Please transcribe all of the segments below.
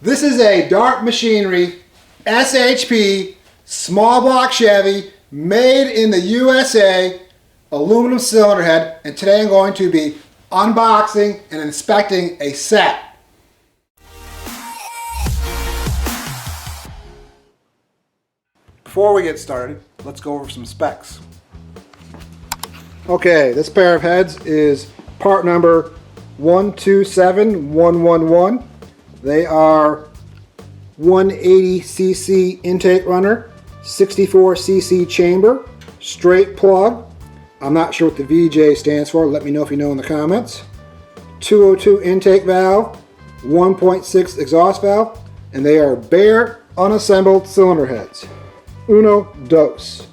This is a Dart Machinery SHP small block Chevy made in the USA aluminum cylinder head, and today I'm going to be unboxing and inspecting a set. Before we get started, let's go over some specs. Okay, this pair of heads is part number 127111. They are 180cc intake runner, 64cc chamber, straight plug. I'm not sure what the VJ stands for. Let me know if you know in the comments. 202 intake valve, 1.6 exhaust valve, and they are bare, unassembled cylinder heads. Uno, dos.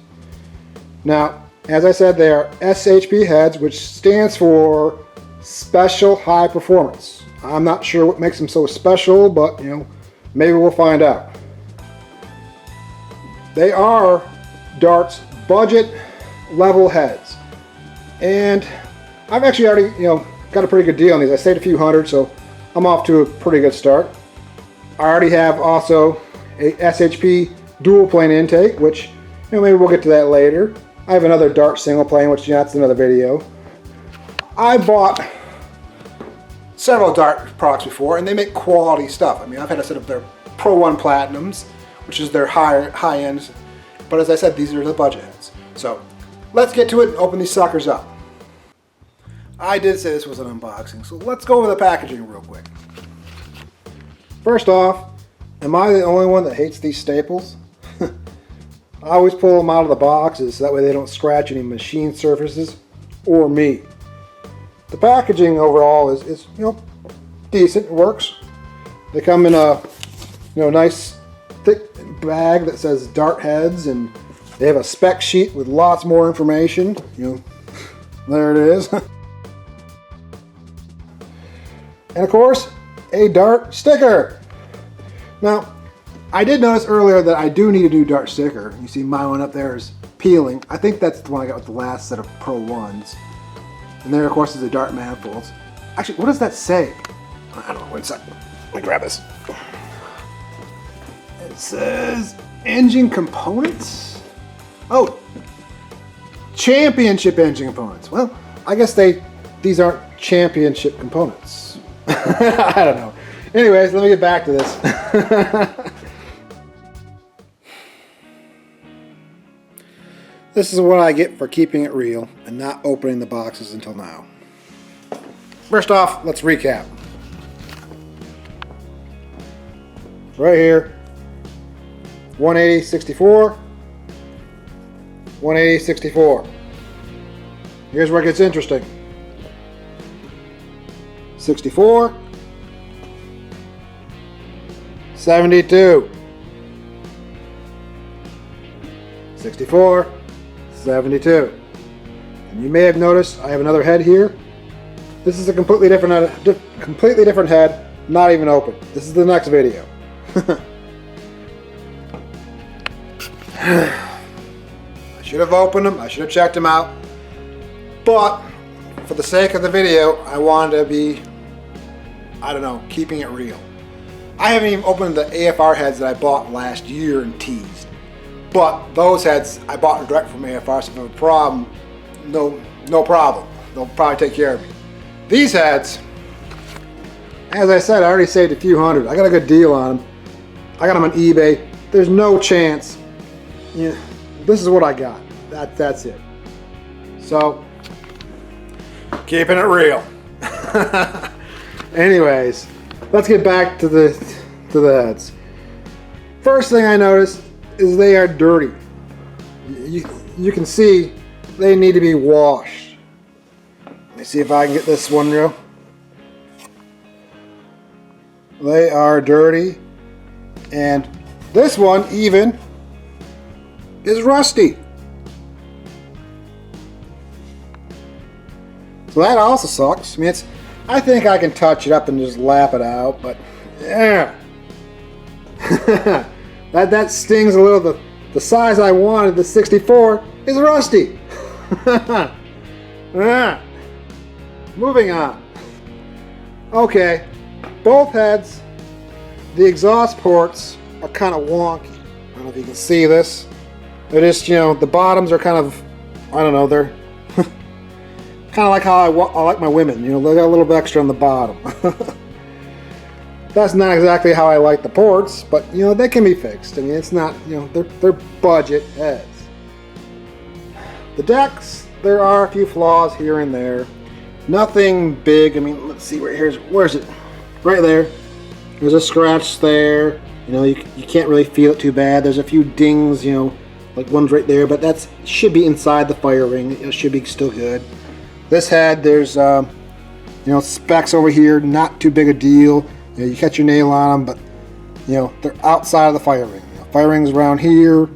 Now, as I said, they are SHP heads, which stands for Special High Performance. I'm not sure what makes them so special, but maybe we'll find out. They are Dart's budget level heads, and I've actually already got a pretty good deal on these. I saved a few hundred, so I'm off to a pretty good start. I already have also a SHP dual plane intake, which maybe we'll get to that later. I have another Dart single plane, which that's another video. I bought several Dart products before, and they make quality stuff. I mean, I've had a set of their Pro 1 Platinums, which is their high ends, but as I said, these are the budget heads. So let's get to it and open these suckers up. I did say this was an unboxing, so let's go over the packaging real quick. First off, am I the only one that hates these staples? I always pull them out of the boxes so that way they don't scratch any machine surfaces or me. The packaging overall is decent. It works. They come in a nice thick bag that says Dart heads, and they have a spec sheet with lots more information. There it is. And of course, a Dart sticker. Now, I did notice earlier that I do need a new Dart sticker. You see my one up there is peeling. I think that's the one I got with the last set of Pro 1s. And there, of course, is the Dart manifolds. Actually, what does that say? I don't know. One second. Let me grab this. It says engine components. Oh, championship engine components. Well, I guess these aren't championship components. I don't know. Anyways, let me get back to this. This is what I get for keeping it real and not opening the boxes until now. First off, let's recap. Right here, 180, 64, 180, 64. Here's where it gets interesting. 64, 72, 64, 72. And you may have noticed I have another head here. This is a completely different head, not even open. This is the next video. I should have opened them. I should have checked them out. But for the sake of the video, I wanted to be, keeping it real. I haven't even opened the AFR heads that I bought last year and teased. But those heads I bought direct from AFR, so if I have a problem, no problem. They'll probably take care of me. These heads, as I said, I already saved a few hundred. I got a good deal on them. I got them on eBay. There's no chance. This is what I got. That's it. So, keeping it real. Anyways, let's get back to the heads. First thing I noticed is they are dirty. You can see they need to be washed. Let me see if I can get this one real. They are dirty, and this one even is rusty. So that also sucks. I mean, I think I can touch it up and just lap it out, but yeah. That stings a little. The size I wanted, the 64, is rusty. Moving on. Okay, both heads the exhaust ports are kind of wonky. I don't know if you can see this. They're just, you know, the bottoms are kind of, I don't know, they're kind of like how I like my women, you know, they got a little bit extra on the bottom. That's not exactly how I like the ports, but, you know, they can be fixed. I mean, it's not, you know, they're budget heads. The decks, there are a few flaws here and there. Nothing big. I mean, let's see, where's it? Right there. There's a scratch there. You know, you can't really feel it too bad. There's a few dings, you know, like one's right there, but that should be inside the fire ring. It should be still good. This head, there's, you know, specks over here, not too big a deal. You know, you catch your nail on them, but, you know, they're outside of the fire ring. You know, fire ring's around here,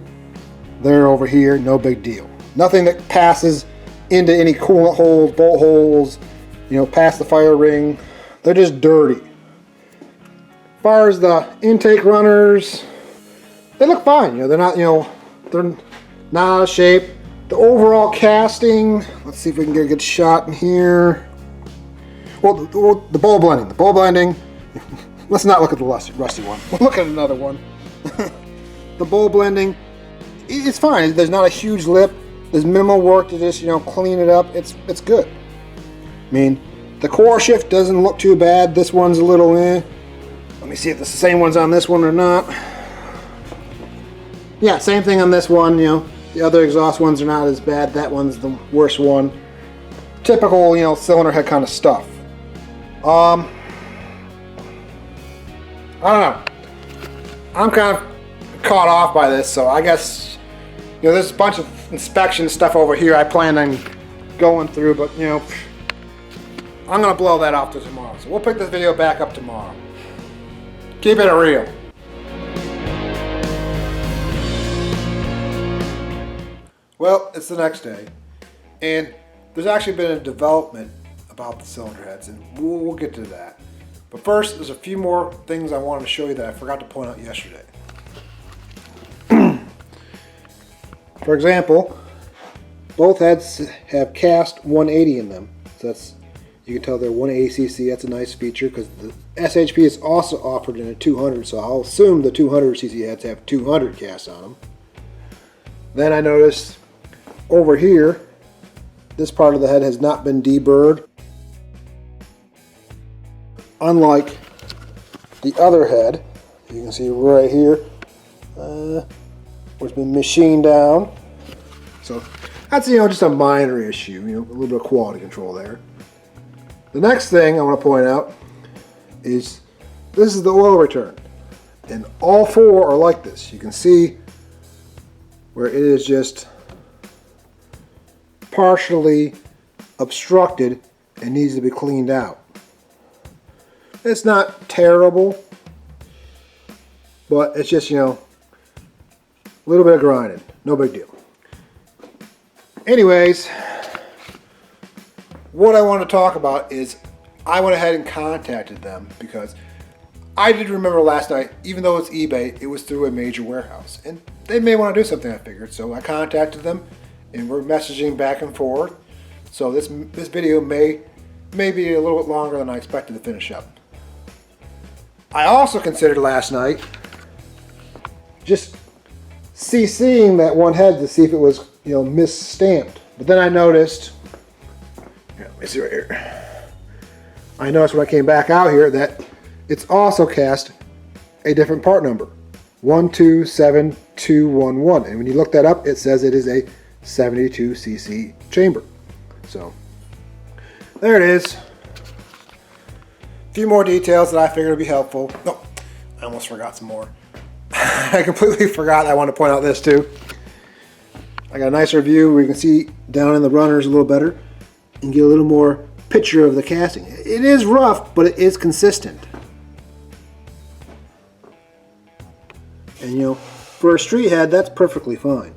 they're over here, no big deal. Nothing that passes into any coolant holes, bolt holes, you know, past the fire ring. They're just dirty. As far as the intake runners, they look fine. You know, they're not, you know, they're not out of shape. The overall casting, let's see if we can get a good shot in here. Well, the bowl blending. The bowl blending, let's not look at the rusty one. We'll look at another one. The bowl blending, it's fine. There's not a huge lip. There's minimal work to just, you know, clean it up. It's good. I mean, the core shift doesn't look too bad. This one's a little Let me see if it's the same one's on this one or not. Yeah, same thing on this one, you know. The other exhaust ones are not as bad. That one's the worst one. Typical, you know, cylinder head kind of stuff. I don't know. I'm kind of caught off by this, so I guess, you know, there's a bunch of inspection stuff over here I plan on going through, but, you know, I'm going to blow that off to tomorrow. So we'll pick this video back up tomorrow. Keep it real. Well, it's the next day, and there's actually been a development about the cylinder heads, and we'll get to that. But first, there's a few more things I wanted to show you that I forgot to point out yesterday. For example, both heads have cast 180 in them. So that's, you can tell they're 180cc. That's a nice feature because the SHP is also offered in a 200, so I'll assume the 200cc heads have 200 casts on them. Then I noticed over here, this part of the head has not been deburred. Unlike the other head, you can see right here, where it's been machined down. So that's, you know, just a minor issue, you know, a little bit of quality control there. The next thing I want to point out is this is the oil return, and all four are like this. You can see where it is just partially obstructed and needs to be cleaned out. It's not terrible, but it's just, you know, a little bit of grinding, no big deal. Anyways, what I want to talk about is I went ahead and contacted them because I did remember last night, even though it's eBay, it was through a major warehouse, and they may want to do something, I figured. So I contacted them, and we're messaging back and forth. So this video may be a little bit longer than I expected to finish up. I also considered last night just CCing that one head to see if it was, you know, misstamped. But then I noticed, here, let me see right here. I noticed when I came back out here that it's also cast a different part number, 127211. And when you look that up, it says it is a 72cc chamber. So there it is. A few more details that I figured would be helpful. No, I almost forgot some more. I completely forgot. I want to point out this too. I got a nicer view where you can see down in the runners a little better and get a little more picture of the casting. It is rough, but it is consistent. And, you know, for a street head, that's perfectly fine.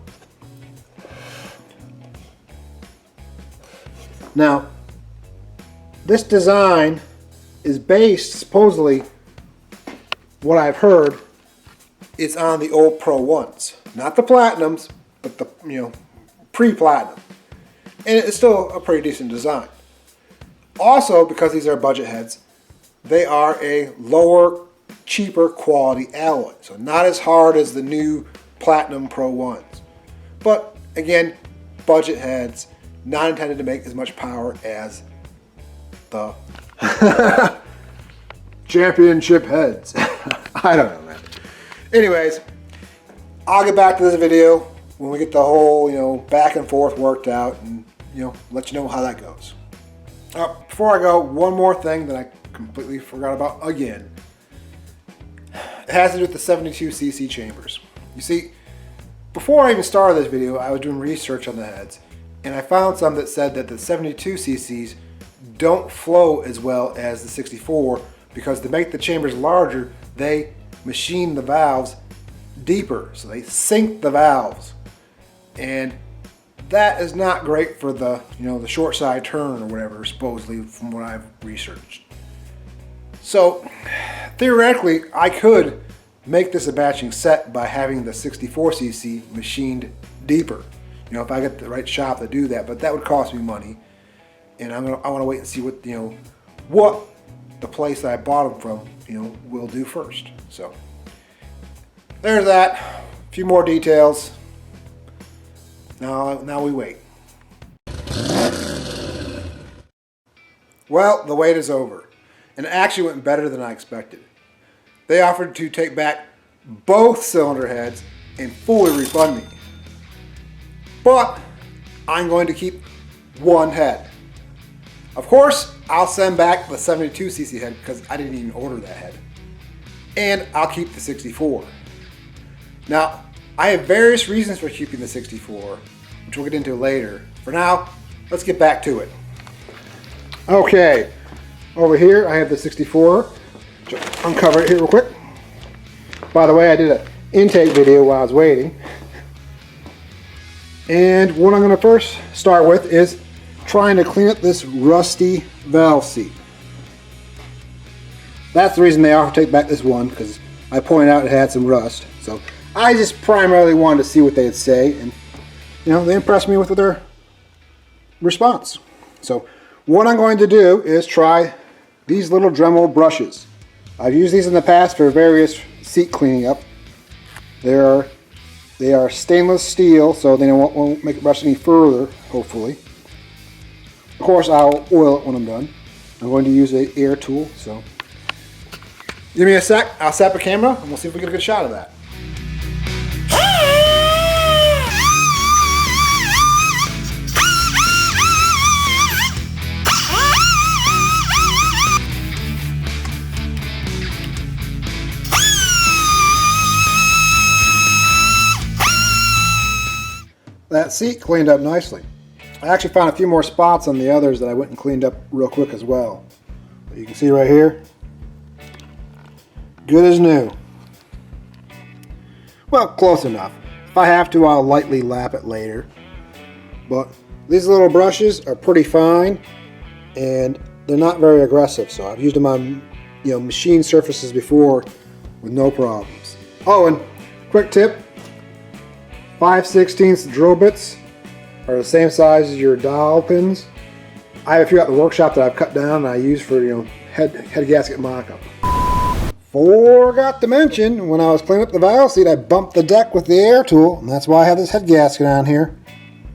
Now, this design is based, supposedly, what I've heard, it's on the old Pro 1s. Not the Platinums, but the, you know, pre-Platinum. And it's still a pretty decent design. Also, because these are budget heads, they are a lower cheaper quality alloy. So not as hard as the new Platinum Pro 1s. But again, budget heads, not intended to make as much power as the championship heads. I don't know, man. Anyways, I'll get back to this video when we get the whole, back and forth worked out, and, let you know how that goes. Before I go, one more thing that I completely forgot about again. It has to do with the 72cc chambers. You see, before I even started this video, I was doing research on the heads, and I found some that said that the 72cc's don't flow as well as the 64 because to make the chambers larger, they machine the valves deeper, so they sink the valves, and that is not great for the the short side turn or whatever, supposedly, from what I've researched. So theoretically, I could make this a batching set by having the 64cc machined deeper, if I get the right shop to do that, but that would cost me money, and I want to wait and see what what the place that I bought them from will do first. So there's that. A few more details. Now we wait. Well, the wait is over, and it actually went better than I expected. They offered to take back both cylinder heads and fully refund me. But I'm going to keep one head. Of course, I'll send back the 72cc head because I didn't even order that head. And I'll keep the 64. Now, I have various reasons for keeping the 64, which we'll get into later. For now, let's get back to it. Okay, over here I have the 64. Just uncover it here real quick. By the way, I did an intake video while I was waiting. And what I'm going to first start with is trying to clean up this rusty valve seat. That's the reason they offer to take back this one, because I pointed out it had some rust. So I just primarily wanted to see what they'd say, and they impressed me with their response. So what I'm going to do is try these little Dremel brushes. I've used these in the past for various seat cleaning up. They are stainless steel, so they won't make it rust any further, hopefully. Of course, I'll oil it when I'm done. I'm going to use an air tool, so give me a sec. I'll set up a camera, and we'll see if we get a good shot of that. That seat cleaned up nicely. I actually found a few more spots on the others that I went and cleaned up real quick as well. But you can see right here, good as new. Well, close enough. If I have to, I'll lightly lap it later. But these little brushes are pretty fine, and they're not very aggressive. So I've used them on machine surfaces before with no problems. Oh, and quick tip: 5/16 drill bits are the same size as your dowel pins. I have a few at the workshop that I've cut down and I use for head gasket mock-up. Forgot to mention, when I was cleaning up the valve seat, I bumped the deck with the air tool, and that's why I have this head gasket on here.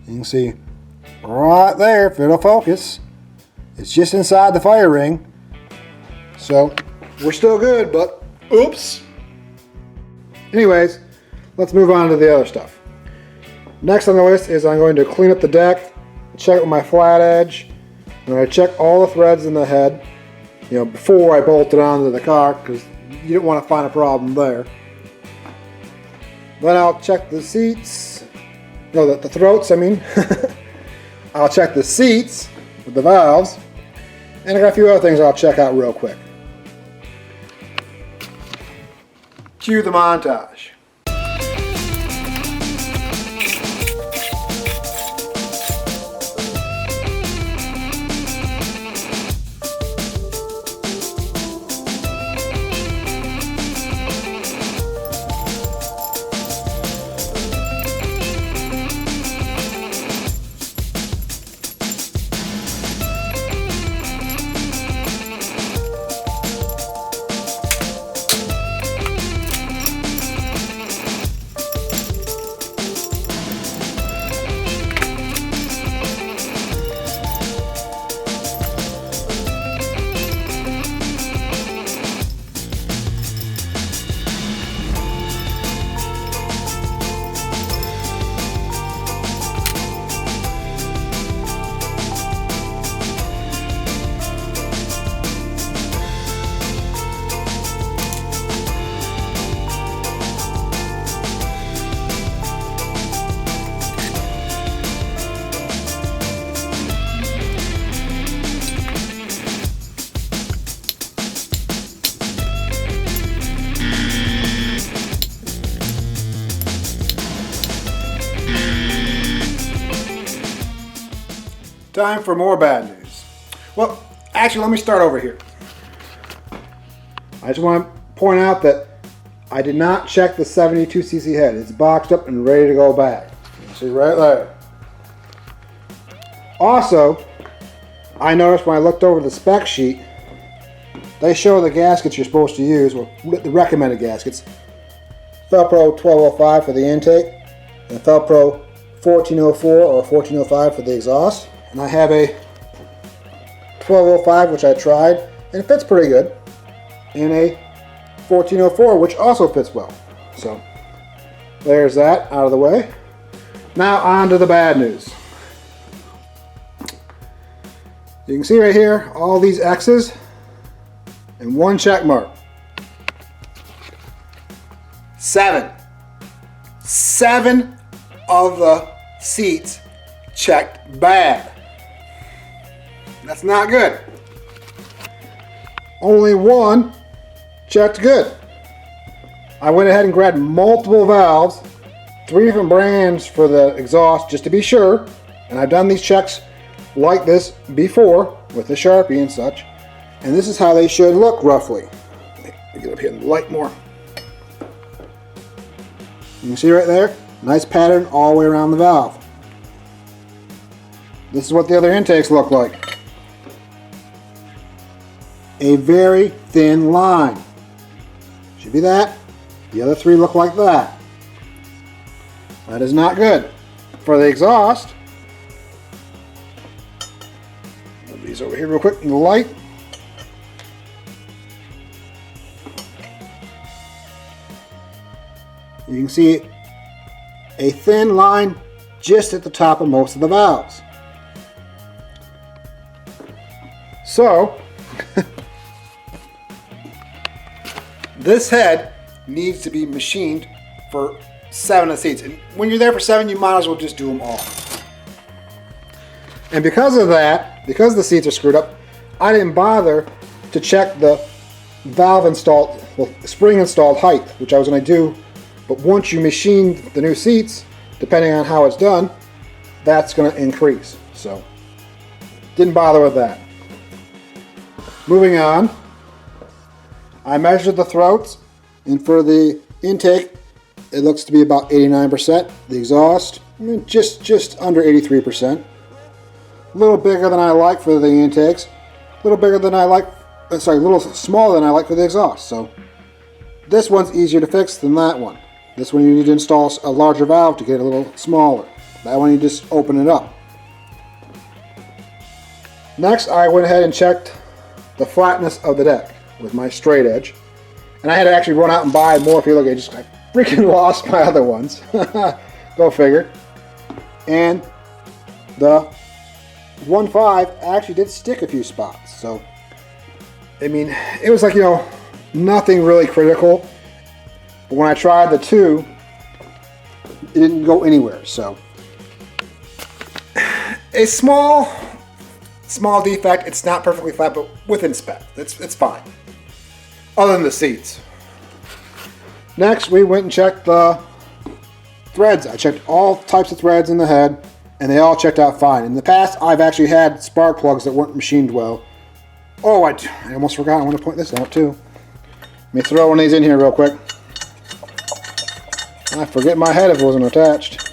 You can see right there, if it'll focus. It's just inside the fire ring. So we're still good, but oops. Anyways, let's move on to the other stuff. Next on the list is I'm going to clean up the deck, check it with my flat edge, and I check all the threads in the head, before I bolt it onto the car, because you don't want to find a problem there. Then I'll check the seats, the throats, I mean. I'll check the seats with the valves, and I got a few other things I'll check out real quick. Cue the montage. time for more bad news. Well, actually, let me start over here. I just want to point out that I did not check the 72cc head. It's boxed up and ready to go back. You can see right there. Also, I noticed when I looked over the spec sheet, they show the gaskets you're supposed to use, or the recommended gaskets. Felpro 1205 for the intake, and Felpro 1404 or 1405 for the exhaust. And I have a 1205, which I tried, and it fits pretty good, and a 1404, which also fits well. So there's that out of the way. Now on to the bad news. You can see right here all these X's and one check mark. 7 of the seats checked bad. That's not good. Only one checked good. I went ahead and grabbed multiple valves, 3 different brands for the exhaust just to be sure, and I've done these checks like this before with the Sharpie and such, and this is how they should look roughly. Let me get up here in the light more. You can see right there, nice pattern all the way around the valve. This is what the other intakes look like. A very thin line. Should be that. The other 3 look like that. That is not good. For the exhaust, move these over here real quick in the light. You can see a thin line just at the top of most of the valves. So, this head needs to be machined for 7 of the seats. And when you're there for 7, you might as well just do them all. And because of that, because the seats are screwed up, I didn't bother to check the valve installed, well, spring installed height, which I was going to do. But once you machine the new seats, depending on how it's done, that's going to increase. So, didn't bother with that. Moving on, I measured the throats, and for the intake, it looks to be about 89%. The exhaust, just under 83%. A little bigger than I like for the intakes. A little bigger than I like, a little smaller than I like for the exhaust. So, this one's easier to fix than that one. This one you need to install a larger valve to get it a little smaller. That one you just open it up. Next, I went ahead and checked the flatness of the deck with my straight edge. And I had to actually run out and buy more feel gauges. I freaking lost my other ones. Go figure. And the 1.5 actually did stick a few spots. So, I mean, it was like, nothing really critical. But when I tried the 2, it didn't go anywhere. So, a small defect. It's not perfectly flat, but within spec. It's fine. Other than the seats. Next, we went and checked the threads. I checked all types of threads in the head, and they all checked out fine. In the past, I've actually had spark plugs that weren't machined well. Oh, I almost forgot. I want to point this out too. Let me throw one of these in here real quick. I forget my head if it wasn't attached.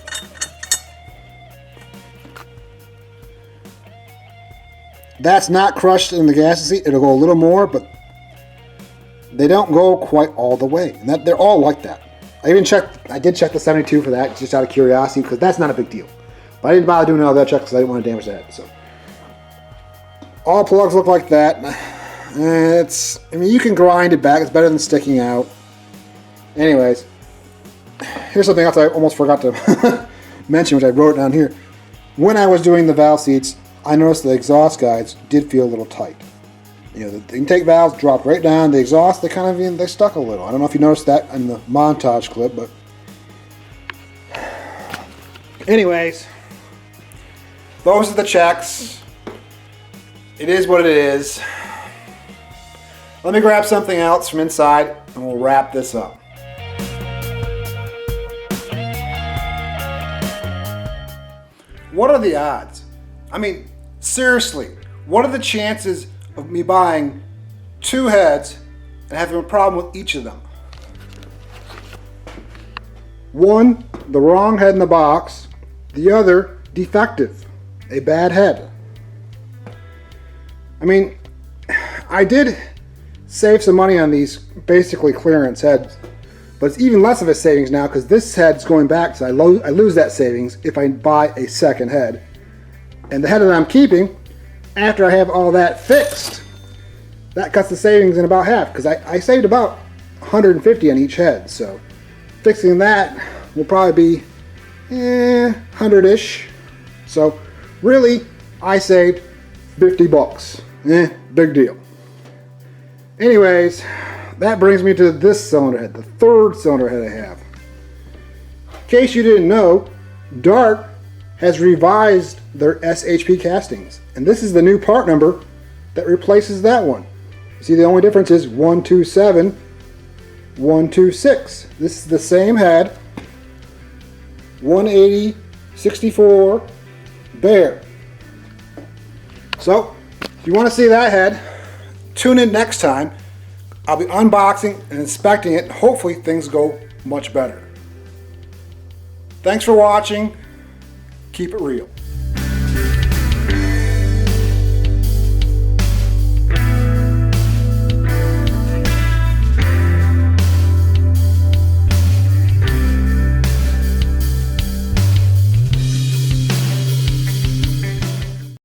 That's not crushed in the gas seat. It'll go a little more, but they don't go quite all the way. And they're all like that. I did check the 72 for that, just out of curiosity, because that's not a big deal. But I didn't bother doing all that check because I didn't want to damage the head. So all plugs look like that. You can grind it back. It's better than sticking out. Anyways, here's something else I almost forgot to mention, which I wrote down here. When I was doing the valve seats, I noticed the exhaust guides did feel a little tight. The intake valves dropped right down. The exhaust, they stuck a little. I don't know if you noticed that in the montage clip, but anyways, those are the checks. It is what it is. Let me grab something else from inside, and we'll wrap this up. What are the odds? I mean, Seriously, what are the chances of me buying 2 heads and having a problem with each of them? 1, the wrong head in the box. The other, defective, a bad head. I mean, I did save some money on these basically clearance heads, but it's even less of a savings now because this head's going back, so I lose that savings if I buy a second head. And the head that I'm keeping, after I have all that fixed, that cuts the savings in about half because I saved about $150 on each head. So fixing that will probably be 100-ish. So really, I saved 50 bucks. Big deal. Anyways, that brings me to this cylinder head, the 3rd cylinder head I have. In case you didn't know, Dart has revised their SHP castings, and this is the new part number that replaces that one. You see, the only difference is 127, 126. This is the same head, 180, 64, Bear. So, if you want to see that head, tune in next time. I'll be unboxing and inspecting it. Hopefully things go much better. Thanks for watching. Keep it real.